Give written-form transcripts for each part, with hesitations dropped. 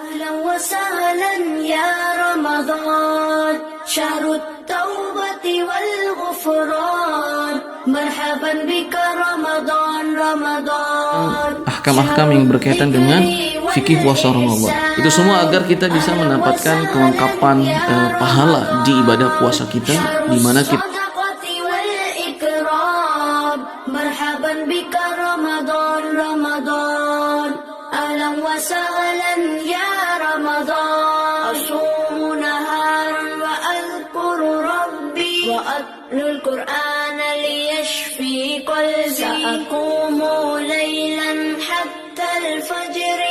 أهلا وسهلا يا رمضان شهر التوبة والغفران مرحبا بك رمضان رمضان. Ahkam-ahkam yang berkaitan dengan fikih puasa Ramadan. Itu semua agar kita bisa mendapatkan kelengkapan pahala di ibadah puasa kita, di mana kita مرحبا بك رمضان رمضان أهلا وسهلا يا رمضان أصوم نهارا وأذكر ربي وأتلو القرآن ليشفي قلبي سأقوم ليلا حتى الفجر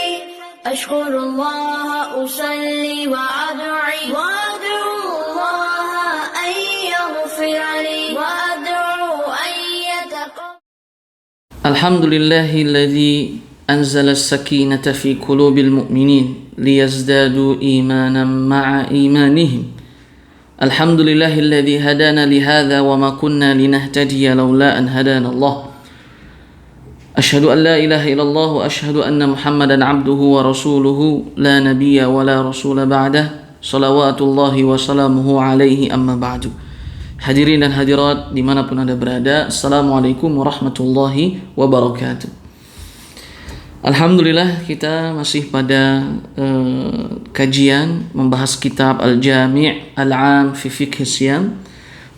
أشكر الله أصلي وأدعي وأدعو الله أن يغفر لي وأدعو أن يتقبل. Alhamdulillahilladzi anzala as-sakinata fi qulubil mu'minin liyazdadu imanan ma'a imanihim. Alhamdulillahilladzi hadana li hadza wa ma kunna linahtadiya laula an hadana Allah. Asyhadu an la ilaha illallah wa asyhadu anna Muhammadan abduhu wa rasuluhu la nabiyya wa la rasula ba'dah. Shalawatullahi wa salamuhu alaihi amma ba'du. Hadirin dan hadirat dimanapun Anda berada, Assalamualaikum warahmatullahi wabarakatuh. Alhamdulillah kita masih pada kajian membahas kitab Al-Jami' Al-'Am fi Fiqh Siyam,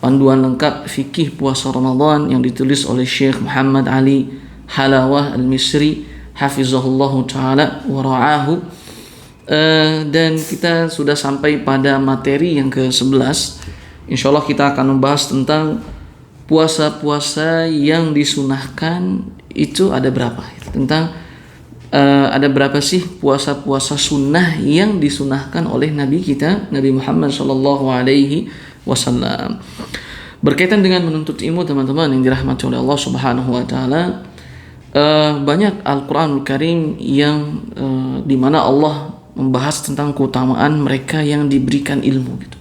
panduan lengkap fikih puasa Ramadan yang ditulis oleh Syekh Muhammad Ali Halawah Al-Misri hafizahullahu ta'ala wa ra'ahu. Dan kita sudah sampai pada materi yang ke-11. Insyaallah kita akan membahas tentang puasa-puasa yang disunahkan itu ada berapa. Tentang ada berapa sih puasa-puasa sunnah yang disunahkan oleh Nabi kita, Nabi Muhammad sallallahu alaihi wasallam. Berkaitan dengan menuntut ilmu teman-teman yang dirahmati oleh Allah Subhanahu wa taala, banyak Al-Qur'anul Karim yang di mana Allah membahas tentang keutamaan mereka yang diberikan ilmu gitu.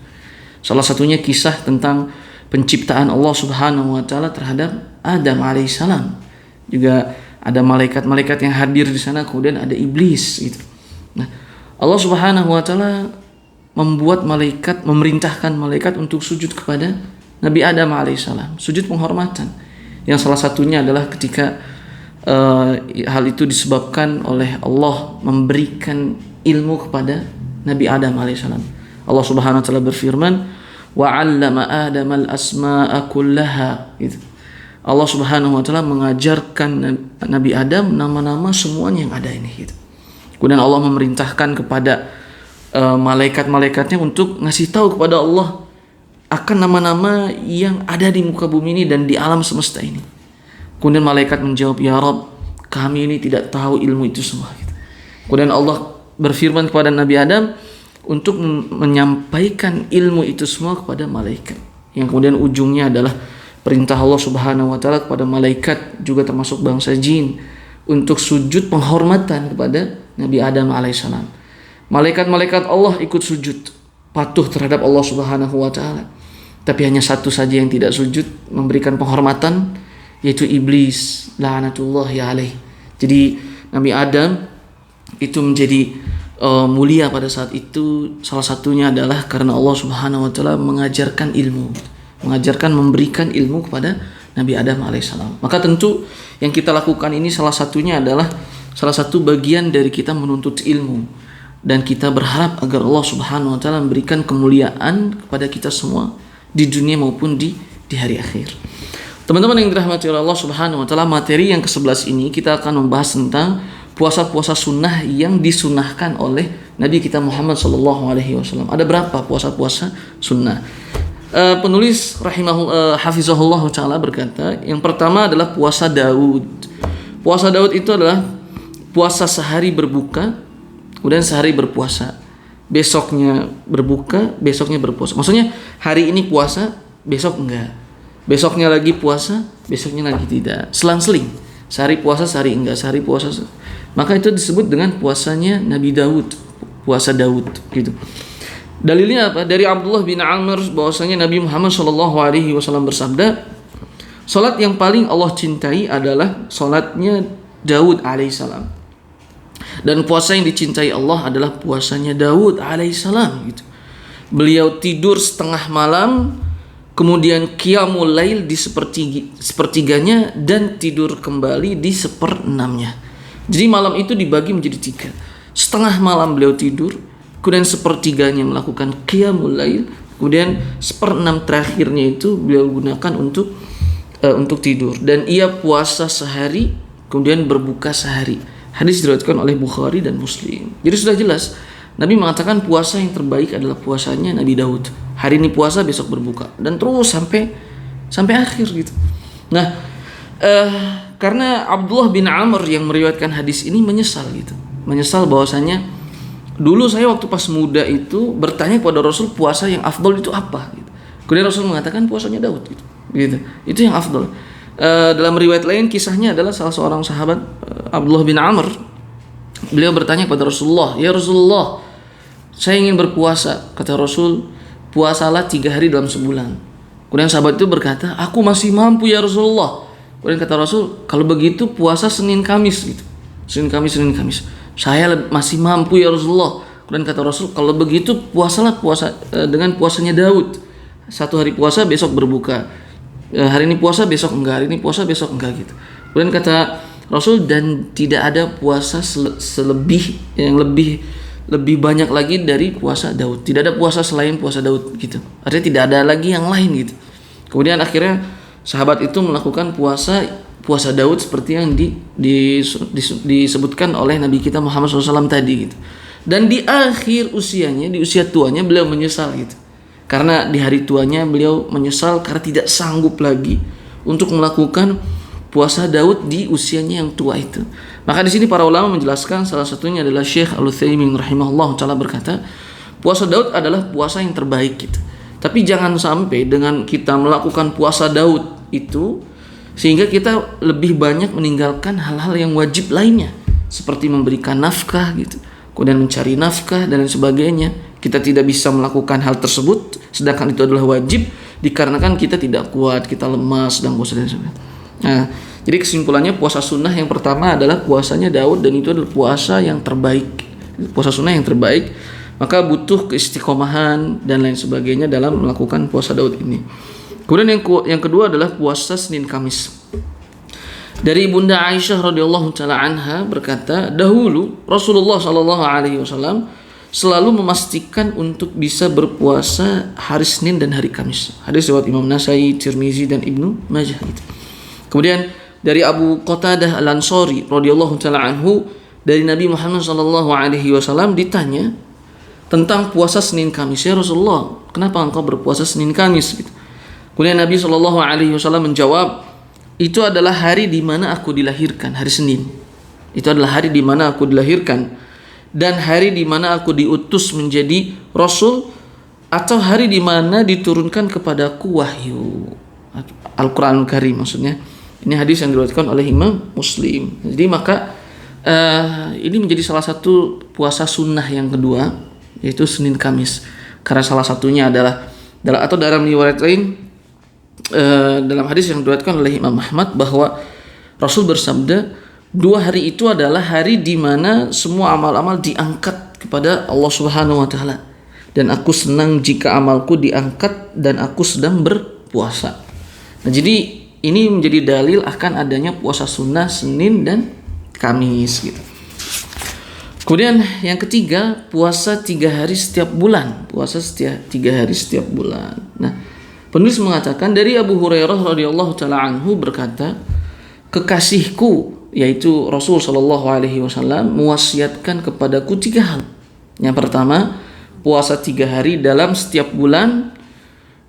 Salah satunya kisah tentang penciptaan Allah Subhanahu wa taala terhadap Adam alaihissalam. Juga ada malaikat-malaikat yang hadir di sana, kemudian ada iblis gitu. Nah, Allah Subhanahu wa taala memerintahkan malaikat untuk sujud kepada Nabi Adam alaihissalam, sujud penghormatan. Yang salah satunya adalah ketika hal itu disebabkan oleh Allah memberikan ilmu kepada Nabi Adam alaihissalam. Allah Subhanahu wa taala berfirman, "Wa 'allama Adama al-asma'a kullaha." Gitu. Allah Subhanahu wa taala mengajarkan Nabi Adam nama-nama semuanya yang ada ini gitu. Kemudian Allah memerintahkan kepada malaikat-malaikatnya untuk ngasih tahu kepada Allah akan nama-nama yang ada di muka bumi ini dan di alam semesta ini. Kemudian malaikat menjawab, "Ya Rabb, kami ini tidak tahu ilmu itu semua." Gitu. Kemudian Allah berfirman kepada Nabi Adam untuk menyampaikan ilmu itu semua kepada malaikat. Yang kemudian ujungnya adalah perintah Allah Subhanahu wa taala kepada malaikat juga termasuk bangsa jin untuk sujud penghormatan kepada Nabi Adam alaihissalam. Malaikat-malaikat Allah ikut sujud, patuh terhadap Allah Subhanahu wa taala. Tapi hanya satu saja yang tidak sujud, memberikan penghormatan, yaitu iblis la'natullahi alaih. Jadi Nabi Adam itu menjadi mulia pada saat itu, salah satunya adalah karena Allah Subhanahu wa taala mengajarkan memberikan ilmu kepada Nabi Adam alaihissalam. Maka tentu yang kita lakukan ini salah satunya adalah salah satu bagian dari kita menuntut ilmu, dan kita berharap agar Allah Subhanahu wa taala memberikan kemuliaan kepada kita semua di dunia maupun di hari akhir. Teman-teman yang dirahmati oleh Allah Subhanahu wa taala, materi yang ke-11 ini kita akan membahas tentang puasa-puasa sunnah yang disunahkan oleh Nabi kita Muhammad sallallahu alaihi wasallam. Ada berapa puasa-puasa sunnah? Penulis hafizahullah taala berkata, yang pertama adalah puasa Daud. Puasa Daud itu adalah puasa sehari berbuka, kemudian sehari berpuasa. Besoknya berbuka, besoknya berpuasa. Maksudnya hari ini puasa, besok enggak. Besoknya lagi puasa, besoknya lagi tidak. Selang-seling. Sehari puasa, sehari enggak, sehari puasa. Maka itu disebut dengan puasanya Nabi Daud, puasa Daud gitu. Dalilnya apa? Dari Abdullah bin Amr bahwasanya Nabi Muhammad SAW bersabda, salat yang paling Allah cintai adalah salatnya Daud alaihissalam. Dan puasa yang dicintai Allah adalah puasanya Daud alaihissalam gitu. Beliau tidur setengah malam, kemudian qiyamul lail di sepertiganya, dan tidur kembali di seperenamnya. Jadi malam itu dibagi menjadi 3. Setengah malam beliau tidur, kemudian sepertiganya melakukan qiyamul lail, kemudian seperenam terakhirnya itu beliau gunakan untuk tidur. Dan ia puasa sehari, kemudian berbuka sehari. Hadis diriwayatkan oleh Bukhari dan Muslim. Jadi sudah jelas Nabi mengatakan puasa yang terbaik adalah puasanya Nabi Daud. Hari ini puasa, besok berbuka, dan terus sampai akhir gitu. Nah, karena Abdullah bin Amr yang meriwayatkan hadis ini menyesal gitu. Menyesal bahwasanya dulu saya waktu pas muda itu bertanya kepada Rasul puasa yang afdol itu apa gitu. Kemudian Rasul mengatakan puasanya Daud gitu. Itu yang afdol. Dalam riwayat lain kisahnya adalah salah seorang sahabat Abdullah bin Amr. Beliau bertanya kepada Rasulullah, "Ya Rasulullah, saya ingin berpuasa." Kata Rasul, "Puasalah 3 hari dalam sebulan." Kemudian sahabat itu berkata, "Aku masih mampu ya Rasulullah." Kemudian kata Rasul, "Kalau begitu puasa Senin Kamis gitu. Senin Kamis. Saya masih mampu ya Rasulullah." Kemudian kata Rasul, "Kalau begitu puasalah dengan puasanya Daud. 1 hari puasa, besok berbuka. Hari ini puasa, besok enggak. Hari ini puasa, besok enggak gitu." Kemudian kata Rasul, "Dan tidak ada puasa yang lebih banyak lagi dari puasa Daud. Tidak ada puasa selain puasa Daud gitu. Artinya tidak ada lagi yang lain gitu." Kemudian akhirnya sahabat itu melakukan puasa Daud seperti yang disebutkan oleh Nabi kita Muhammad SAW tadi gitu. Dan di akhir usianya, di usia tuanya beliau menyesal gitu. Karena di hari tuanya beliau menyesal karena tidak sanggup lagi untuk melakukan puasa Daud di usianya yang tua itu. Maka di sini para ulama menjelaskan, salah satunya adalah Syekh Al-Utsaimin rahimahullah taala berkata, puasa Daud adalah puasa yang terbaik gitu. Tapi jangan sampai dengan kita melakukan puasa Daud itu sehingga kita lebih banyak meninggalkan hal-hal yang wajib lainnya, seperti memberikan nafkah gitu, kemudian mencari nafkah dan lain sebagainya. Kita tidak bisa melakukan hal tersebut sedangkan itu adalah wajib, dikarenakan kita tidak kuat, kita lemas dan bosan dan sebagainya. Nah, jadi kesimpulannya puasa sunnah yang pertama adalah puasanya Daud, dan itu adalah puasa yang terbaik, puasa sunnah yang terbaik. Maka butuh keistiqomahan dan lain sebagainya dalam melakukan puasa Daud ini. Kemudian yang kedua adalah puasa Senin Kamis. Dari Bunda Aisyah radhiyallahu taala anha berkata, dahulu Rasulullah sallallahu alaihi wasallam selalu memastikan untuk bisa berpuasa hari Senin dan hari Kamis. Hadis riwayat Imam Nasai, Tirmizi dan Ibnu Majah gitu. Kemudian dari Abu Qatadah Al-Ansari radhiyallahu taala anhu, dari Nabi Muhammad sallallahu alaihi wasallam ditanya tentang puasa Senin Kamis, "Ya Rasulullah, kenapa engkau berpuasa Senin Kamis?" gitu. Kemudian Nabi sallallahu alaihi wasallam menjawab, "Itu adalah hari di mana aku dilahirkan, hari Senin. Itu adalah hari di mana aku dilahirkan, dan hari di mana aku diutus menjadi Rasul, atau hari di mana diturunkan kepadaku wahyu." Al-Quran Karim maksudnya. Ini hadis yang diriwayatkan oleh Imam Muslim. Jadi maka ini menjadi salah satu puasa sunnah yang kedua, yaitu Senin Kamis. Karena salah satunya adalah atau dalam riwayat lain, dalam hadis yang diriwayatkan oleh Imam Ahmad, bahwa Rasul bersabda, 2 hari itu adalah hari di mana semua amal-amal diangkat kepada Allah Subhanahu wa taala, dan aku senang jika amalku diangkat dan aku sedang berpuasa. Nah, jadi ini menjadi dalil akan adanya puasa sunnah Senin dan Kamis gitu. Kemudian yang ketiga, puasa 3 hari setiap bulan. Puasa 3 hari setiap bulan. Nah, penulis mengatakan dari Abu Hurairah radhiyallahu taala anhu berkata, kekasihku yaitu Rasul sallallahu alaihi wasallam mewasiatkan kepadaku 3 hal. Yang pertama, puasa 3 hari dalam setiap bulan.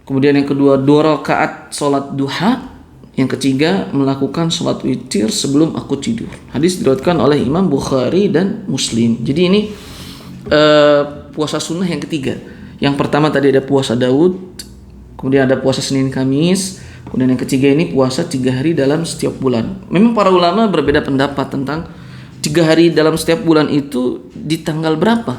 Kemudian yang kedua, 2 rakaat salat duha. Yang ketiga, melakukan salat witir sebelum aku tidur. Hadis diriwayatkan oleh Imam Bukhari dan Muslim. Jadi ini puasa sunnah yang ketiga. Yang pertama tadi ada puasa Daud, kemudian ada puasa Senin Kamis, kemudian yang ketiga ini puasa 3 hari dalam setiap bulan. Memang para ulama berbeda pendapat tentang 3 hari dalam setiap bulan itu di tanggal berapa?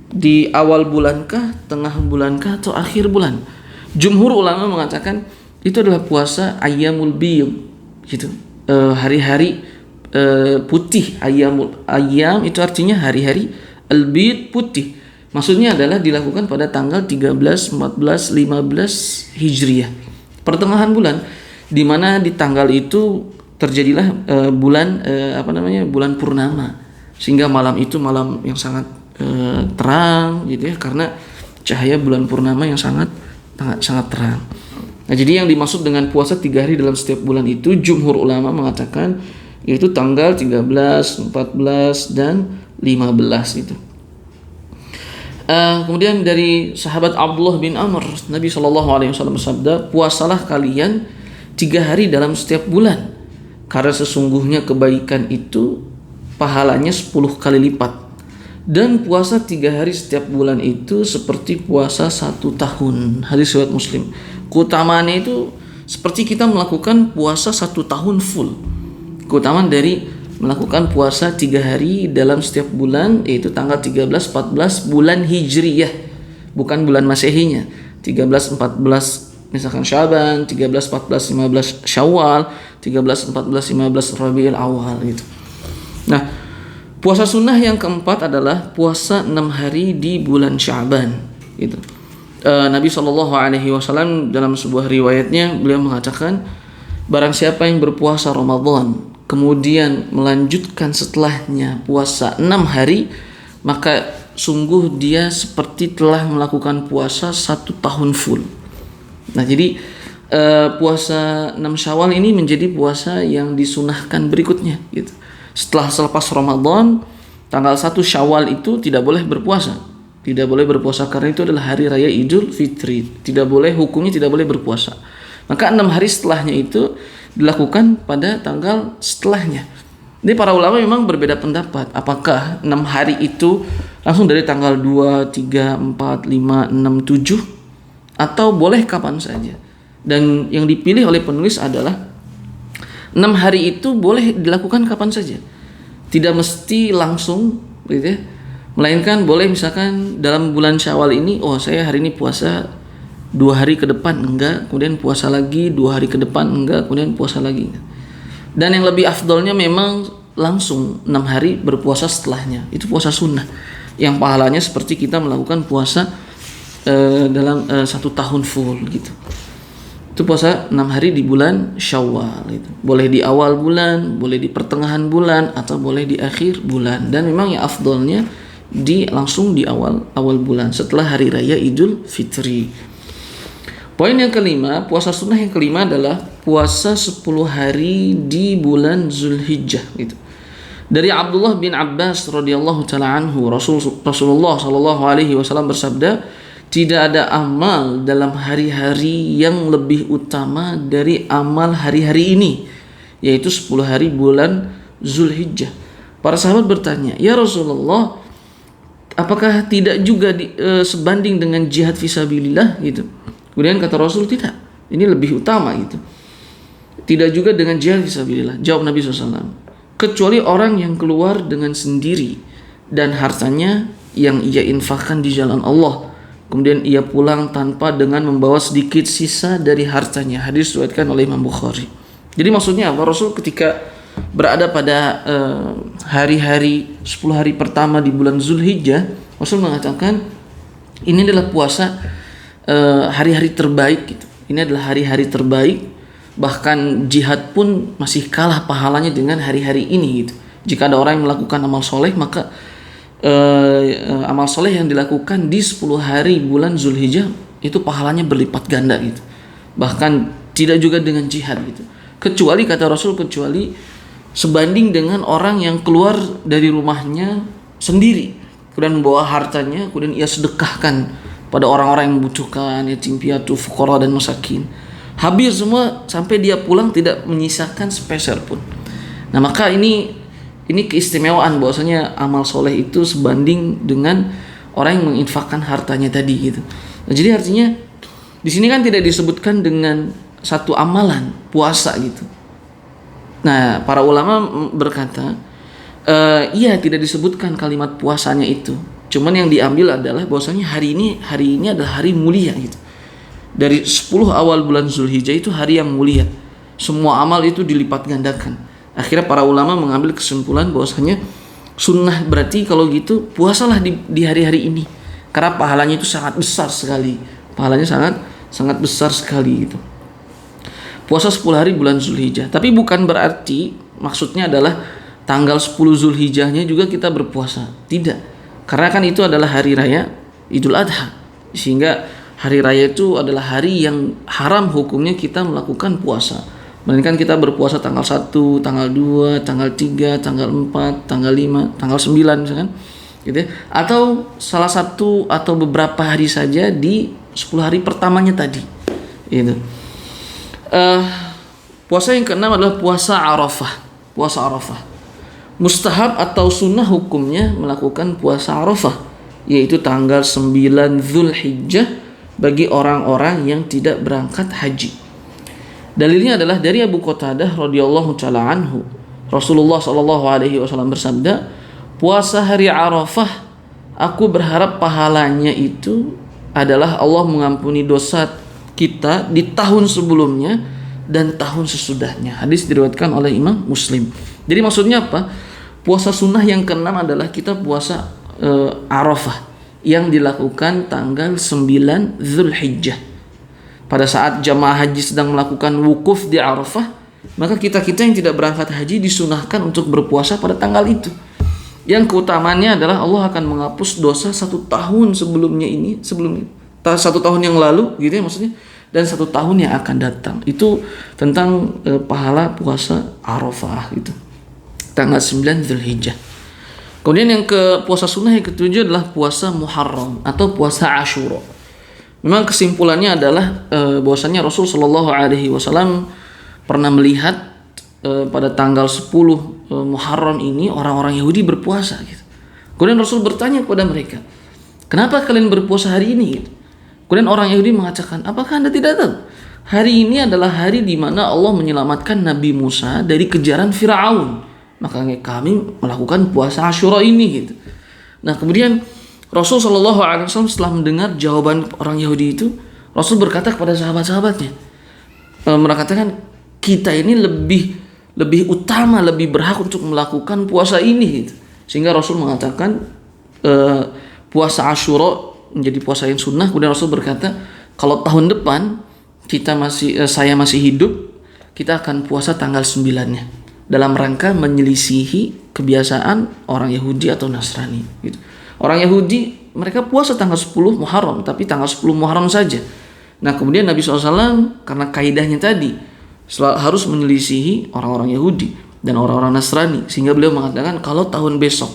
Di awal bulankah, tengah bulankah, atau akhir bulan? Jumhur ulama mengatakan itu adalah puasa ayyamul biyum gitu, hari-hari putih. Ayam itu artinya hari-hari, al-bid putih. Maksudnya adalah dilakukan pada tanggal 13, 14, 15 Hijriah. Pertengahan bulan, di mana di tanggal itu terjadilah bulan purnama. Sehingga malam itu malam yang sangat terang gitu ya, karena cahaya bulan purnama yang sangat terang. Nah, jadi yang dimaksud dengan puasa 3 hari dalam setiap bulan itu jumhur ulama mengatakan yaitu tanggal 13, 14 dan 15 itu. Kemudian dari sahabat Abdullah bin Amr, Nabi SAW bersabda, puasalah kalian 3 hari dalam setiap bulan, karena sesungguhnya kebaikan itu pahalanya 10 kali lipat, dan puasa 3 hari setiap bulan itu seperti puasa 1 tahun. Hadis riwayat Muslim. Keutamaannya itu seperti kita melakukan puasa 1 tahun full. Keutamaan dari melakukan puasa 3 hari dalam setiap bulan, yaitu tanggal 13, 14 bulan Hijriyah, bukan bulan Masehinya. 13, 14 misalkan Syaban, 13, 14, 15 Syawal, 13, 14, 15 Rabiul Awal gitu. Nah, puasa sunnah yang keempat adalah puasa 6 hari di bulan Syaban gitu. Nabi SAW dalam sebuah riwayatnya beliau mengatakan, barang siapa yang berpuasa Ramadan kemudian melanjutkan setelahnya puasa 6 hari, maka sungguh dia seperti telah melakukan puasa 1 tahun full. Nah, jadi puasa 6 Syawal ini menjadi puasa yang disunahkan berikutnya gitu. Selepas Ramadan, tanggal 1 Syawal itu tidak boleh berpuasa. Tidak boleh berpuasa karena itu adalah hari raya Idul Fitri. Tidak boleh, hukumnya tidak boleh berpuasa. Maka 6 hari setelahnya itu dilakukan pada tanggal setelahnya. Jadi para ulama memang berbeda pendapat. Apakah 6 hari itu langsung dari tanggal 2, 3, 4, 5, 6, 7 atau boleh kapan saja. Dan yang dipilih oleh penulis adalah 6 hari itu boleh dilakukan kapan saja. Tidak mesti langsung gitu ya. Melainkan boleh misalkan dalam bulan Syawal ini, saya hari ini puasa 2 hari ke depan enggak, kemudian puasa lagi 2 hari ke depan enggak, kemudian puasa lagi. Dan yang lebih afdolnya memang langsung 6 hari berpuasa setelahnya. Itu puasa sunnah yang pahalanya seperti kita melakukan puasa dalam 1 tahun full gitu. Itu puasa 6 hari di bulan Syawal gitu. Boleh di awal bulan, boleh di pertengahan bulan, atau boleh di akhir bulan. Dan memang yang afdolnya langsung di awal bulan setelah hari raya Idul Fitri. Poin yang kelima, puasa sunnah yang kelima adalah puasa 10 hari di bulan Zulhijjah gitu. Dari Abdullah bin Abbas radhiyallahu taala anhu, Rasulullah sallallahu alaihi wasallam bersabda, tidak ada amal dalam hari-hari yang lebih utama dari amal hari-hari ini, yaitu 10 hari bulan Zulhijjah. Para sahabat bertanya, "Ya Rasulullah, apakah tidak juga sebanding dengan jihad fisabilillah gitu?" Kemudian kata Rasul, tidak, ini lebih utama gitu. Tidak juga dengan jihad fisabilillah. Jawab Nabi SAW, kecuali orang yang keluar dengan sendiri dan hartanya yang ia infakkan di jalan Allah, kemudian ia pulang tanpa dengan membawa sedikit sisa dari hartanya. Hadis diriwayatkan oleh Imam Bukhari. Jadi maksudnya apa? Rasul ketika berada pada hari-hari 10 hari pertama di bulan Zulhijjah, Rasul mengatakan ini adalah puasa hari-hari terbaik gitu. Ini adalah hari-hari terbaik, bahkan jihad pun masih kalah pahalanya dengan hari-hari ini gitu. Jika ada orang yang melakukan amal soleh, maka amal soleh yang dilakukan di 10 hari bulan Zulhijjah itu pahalanya berlipat ganda gitu. Bahkan tidak juga dengan jihad gitu. Kecuali kata Rasul, kecuali sebanding dengan orang yang keluar dari rumahnya sendiri, kemudian membawa hartanya, kemudian ia sedekahkan pada orang-orang yang membutuhkan, yatim piatu, fuqara dan masakin. Habis semua sampai dia pulang tidak menyisakan sepeser pun. Nah, maka ini keistimewaan bahwasanya amal soleh itu sebanding dengan orang yang menginfakkan hartanya tadi gitu. Nah, jadi artinya di sini kan tidak disebutkan dengan satu amalan puasa gitu. Nah, para ulama berkata, iya tidak disebutkan kalimat puasanya itu. Cuman yang diambil adalah bahwasanya hari ini adalah hari mulia gitu. Dari 10 awal bulan Zulhijjah itu hari yang mulia. Semua amal itu dilipat gandakan. Akhirnya para ulama mengambil kesimpulan bahwasanya sunnah berarti kalau gitu puasalah di hari-hari ini. Karena pahalanya itu sangat besar sekali. Pahalanya sangat besar sekali gitu. Puasa 10 hari bulan Zulhijjah. Tapi bukan berarti maksudnya adalah tanggal 10 Zulhijjahnya juga kita berpuasa. Tidak. Karena kan itu adalah hari raya Idul Adha. Sehingga hari raya itu adalah hari yang haram hukumnya kita melakukan puasa. Melainkan kita berpuasa tanggal 1, tanggal 2, tanggal 3, tanggal 4, tanggal 5, tanggal 9 misalkan. Gitu ya. Atau salah satu atau beberapa hari saja di 10 hari pertamanya tadi. Gitu. Puasa yang keenam adalah puasa Arafah. Puasa Arafah. Mustahab atau sunnah hukumnya melakukan puasa Arafah, yaitu tanggal 9 Zulhijjah bagi orang-orang yang tidak berangkat haji. Dalilnya adalah dari Abu Qatadah radhiyallahu taala anhu. Rasulullah sallallahu alaihi wasallam bersabda, puasa hari Arafah, aku berharap pahalanya itu adalah Allah mengampuni dosa kita di tahun sebelumnya dan tahun sesudahnya. Hadis diriwayatkan oleh Imam Muslim. Jadi maksudnya apa? Puasa sunnah yang keenam adalah kita puasa Arafah yang dilakukan tanggal 9 Zulhijjah. Pada saat jamaah haji sedang melakukan wukuf di Arafah, maka kita-kita yang tidak berangkat haji disunahkan untuk berpuasa pada tanggal itu. Yang keutamaannya adalah Allah akan menghapus dosa 1 tahun sebelumnya, 1 tahun yang lalu gitu ya maksudnya, dan 1 tahun yang akan datang. Itu tentang pahala puasa Arafah gitu, tanggal 9 Zulhijjah. Kemudian yang puasa sunnah yang ketujuh adalah puasa Muharram atau puasa Asyura. Memang kesimpulannya adalah bahwasanya Rasul Shallallahu Alaihi Wasallam pernah melihat pada tanggal 10 Muharram ini orang-orang Yahudi berpuasa gitu. Kemudian Rasul bertanya kepada mereka, kenapa kalian berpuasa hari ini? Gitu. Kemudian orang Yahudi mengatakan, apakah Anda tidak tahu? Hari ini adalah hari di mana Allah menyelamatkan Nabi Musa dari kejaran Firaun. Makanya kami melakukan puasa Asyura ini gitu. Nah kemudian Rasul Shallallahu Alaihi Wasallam setelah mendengar jawaban orang Yahudi itu, Rasul berkata kepada sahabat-sahabatnya, mengatakan kita ini lebih utama, lebih berhak untuk melakukan puasa ini gitu. Sehingga Rasul mengatakan puasa Asyura menjadi puasa yang sunnah. Kemudian Rasul berkata, kalau tahun depan saya masih hidup, kita akan puasa tanggal 9-nya dalam rangka menyelisihi kebiasaan orang Yahudi atau Nasrani gitu. Orang Yahudi mereka puasa tanggal 10 Muharram, tapi tanggal 10 Muharram saja. Nah kemudian Nabi SAW karena kaidahnya tadi harus menyelisihi orang-orang Yahudi dan orang-orang Nasrani, sehingga beliau mengatakan kalau tahun besok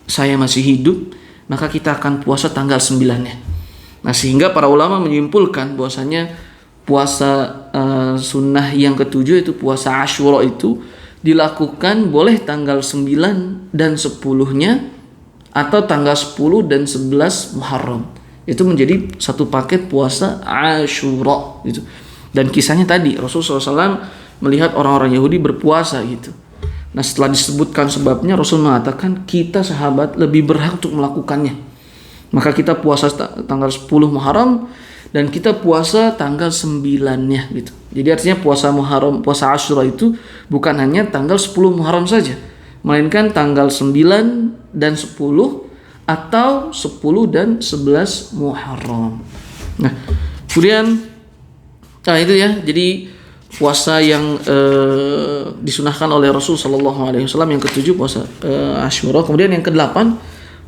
saya masih hidup, maka kita akan puasa tanggal 9-nya. Nah sehingga para ulama menyimpulkan bahwasanya puasa sunnah yang ketujuh itu puasa Asyura itu dilakukan boleh tanggal 9 dan 10-nya atau tanggal 10 dan 11 Muharram. Itu menjadi satu paket puasa Asyura gitu. Dan kisahnya tadi Rasulullah SAW melihat orang-orang Yahudi berpuasa gitu. Nah setelah disebutkan sebabnya, Rasul mengatakan kita sahabat lebih berhak untuk melakukannya. Maka kita puasa tanggal 10 Muharram dan kita puasa tanggal 9-nya gitu. Jadi artinya puasa Muharram, puasa Asyura itu bukan hanya tanggal 10 Muharram saja, melainkan tanggal 9 dan 10 atau 10 dan 11 Muharram. Nah, kemudian itu ya. Jadi puasa yang disunahkan oleh Rasul Shallallahu Alaihi Wasallam yang ketujuh puasa Asyura. Kemudian yang kedelapan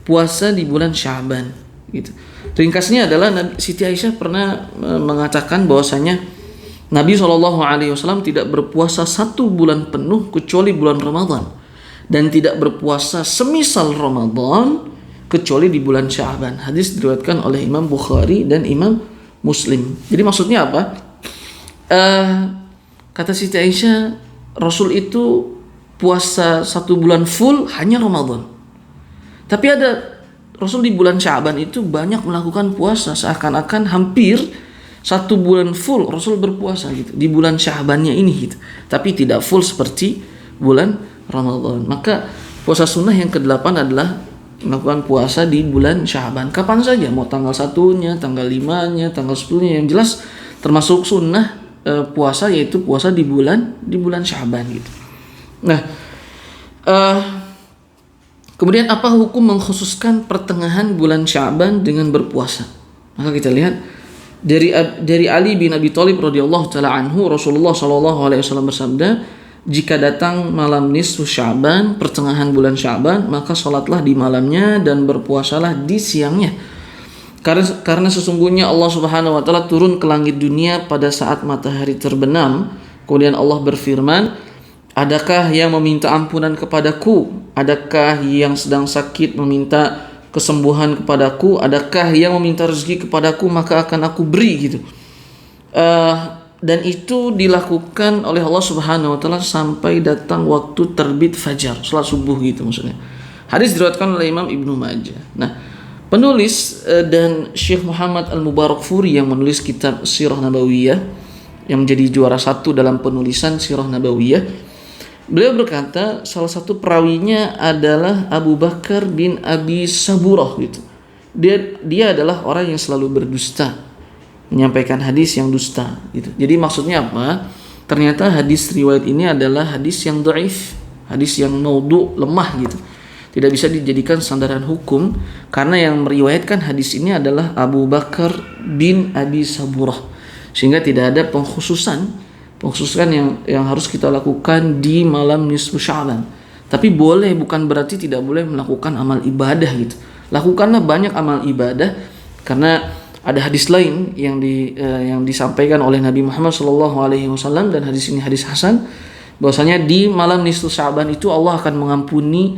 puasa di bulan Sya'ban gitu. Ringkasnya adalah Siti Aisyah pernah mengatakan bahwasanya Nabi SAW tidak berpuasa 1 bulan penuh kecuali bulan Ramadan, dan tidak berpuasa semisal Ramadan kecuali di bulan Sya'ban. Hadis diriwayatkan oleh Imam Bukhari dan Imam Muslim. Jadi maksudnya apa? Kata Siti Aisyah, Rasul itu puasa 1 bulan full hanya Ramadan. Tapi ada Rasul di bulan Sya'ban itu banyak melakukan puasa, seakan-akan hampir 1 bulan full Rasul berpuasa gitu di bulan Sya'bannya ini gitu. Tapi tidak full seperti bulan Ramadan. Maka puasa sunnah yang ke-8 adalah melakukan puasa di bulan Sya'ban. Kapan saja, mau tanggal 1-nya, tanggal 5-nya, tanggal 10-nya, yang jelas termasuk sunnah puasa, yaitu puasa di bulan Sya'ban gitu. Nah, kemudian apa hukum mengkhususkan pertengahan bulan Sya'ban dengan berpuasa? Maka kita lihat dari Ali bin Abi Thalib radhiyallahu taala anhu, Rasulullah sallallahu alaihi wasallam bersabda, jika datang malam nisfu Sya'ban, pertengahan bulan Sya'ban, maka salatlah di malamnya dan berpuasalah di siangnya. Karena sesungguhnya Allah Subhanahu wa taala turun ke langit dunia pada saat matahari terbenam. Kemudian Allah berfirman, adakah yang meminta ampunan kepadaku? Adakah yang sedang sakit meminta kesembuhan kepadaku? Adakah yang meminta rezeki kepadaku? Maka akan aku beri gitu. Dan itu dilakukan oleh Allah Subhanahu wa taala sampai datang waktu terbit fajar, salat subuh gitu maksudnya. Hadis diriwayatkan oleh Imam Ibnu Majah. Nah, penulis dan Syekh Muhammad Al-Mubarakfuri yang menulis kitab Sirah Nabawiyah, yang menjadi juara 1 dalam penulisan Sirah Nabawiyah, beliau berkata salah satu perawinya adalah Abu Bakar bin Abi Saburah gitu. Dia adalah orang yang selalu berdusta, menyampaikan hadis yang dusta gitu. Jadi maksudnya apa? Ternyata hadis riwayat ini adalah hadis yang dhaif, hadis yang maudhu, lemah gitu. Tidak bisa dijadikan sandaran hukum karena yang meriwayatkan hadis ini adalah Abu Bakar bin Abi Saburah. Sehingga tidak ada pengkhususan yang harus kita lakukan di malam nisfu Sya'ban. Tapi boleh, bukan berarti tidak boleh melakukan amal ibadah gitu. Lakukanlah banyak amal ibadah karena ada hadis lain yang disampaikan oleh Nabi Muhammad SAW, dan hadis ini hadis hasan, bahwasanya di malam nisfu Sya'ban itu Allah akan mengampuni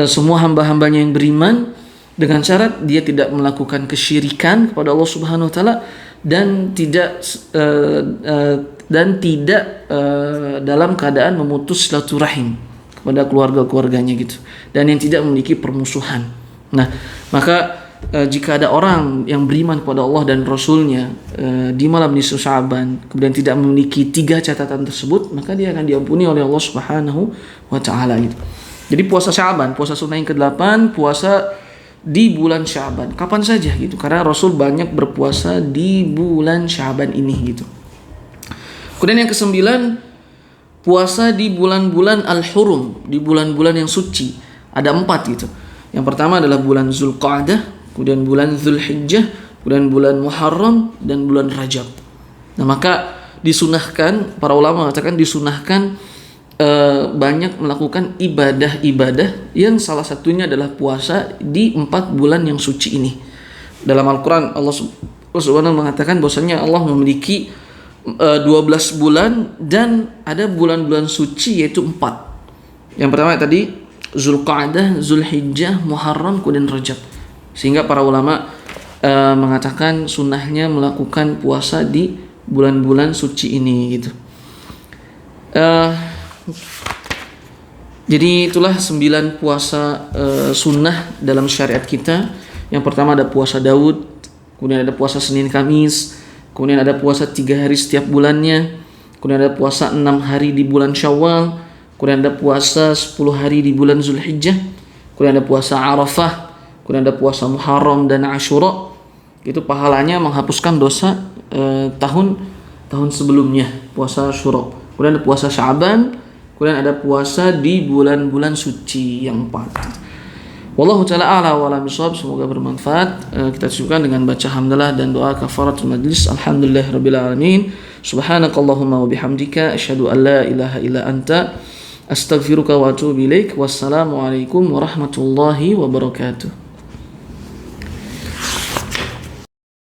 semua hamba-hambanya yang beriman dengan syarat dia tidak melakukan kesyirikan kepada Allah Subhanahu wa taala dan tidak dalam keadaan memutus silaturahim kepada keluarga-keluarganya gitu, dan yang tidak memiliki permusuhan. Nah, maka jika ada orang yang beriman kepada Allah dan Rasulnya di malam nisfu Sya'ban kemudian tidak memiliki 3 catatan tersebut, maka dia akan diampuni oleh Allah Subhanahu wa taala gitu. Jadi puasa Sya'ban, puasa sunnah yang ke-8, puasa di bulan Sya'ban, kapan saja gitu, karena Rasul banyak berpuasa di bulan Sya'ban ini gitu. Kemudian yang ke-9, puasa di bulan-bulan al-hurum, di bulan-bulan yang suci. Ada 4 gitu. Yang pertama adalah bulan Zulqa'dah, kemudian bulan Zulhijjah, kemudian bulan Muharram, dan bulan Rajab. Nah, maka disunahkan, para ulama mengatakan disunahkan banyak melakukan ibadah-ibadah yang salah satunya adalah puasa di 4 bulan yang suci ini. Dalam Al-Quran Allah Subhanahu mengatakan bahwasanya Allah memiliki 12 bulan dan ada bulan-bulan suci yaitu 4. Yang pertama tadi Zulqa'dah, Zulhijjah, Muharram, kemudian Rajab. Sehingga para ulama mengatakan sunnahnya melakukan puasa di bulan-bulan suci ini gitu. Jadi itulah 9 puasa sunnah dalam syariat kita. Yang pertama ada puasa Daud, kemudian ada puasa Senin Kamis, kemudian ada puasa 3 hari setiap bulannya, kemudian ada puasa 6 hari di bulan Syawal, kemudian ada puasa 10 hari di bulan Zulhijjah, kemudian ada puasa Arafah, kemudian ada puasa Muharram dan Asyura. Itu pahalanya menghapuskan dosa tahun sebelumnya, puasa Asyura. Kemudian ada puasa Sya'ban, kemudian ada puasa di bulan-bulan suci yang 4. Wallahu ta'ala a'la wa a'lam bishawab. Semoga bermanfaat. Kita cukupkan dengan baca hamdalah dan doa kafaratul majlis. Alhamdulillahirabbil alamin. Subhanakallahumma wa bihamdika asyhadu an la ilaha illa anta astaghfiruka wa atubu ilaik. Wassalamualaikum warahmatullahi wabarakatuh.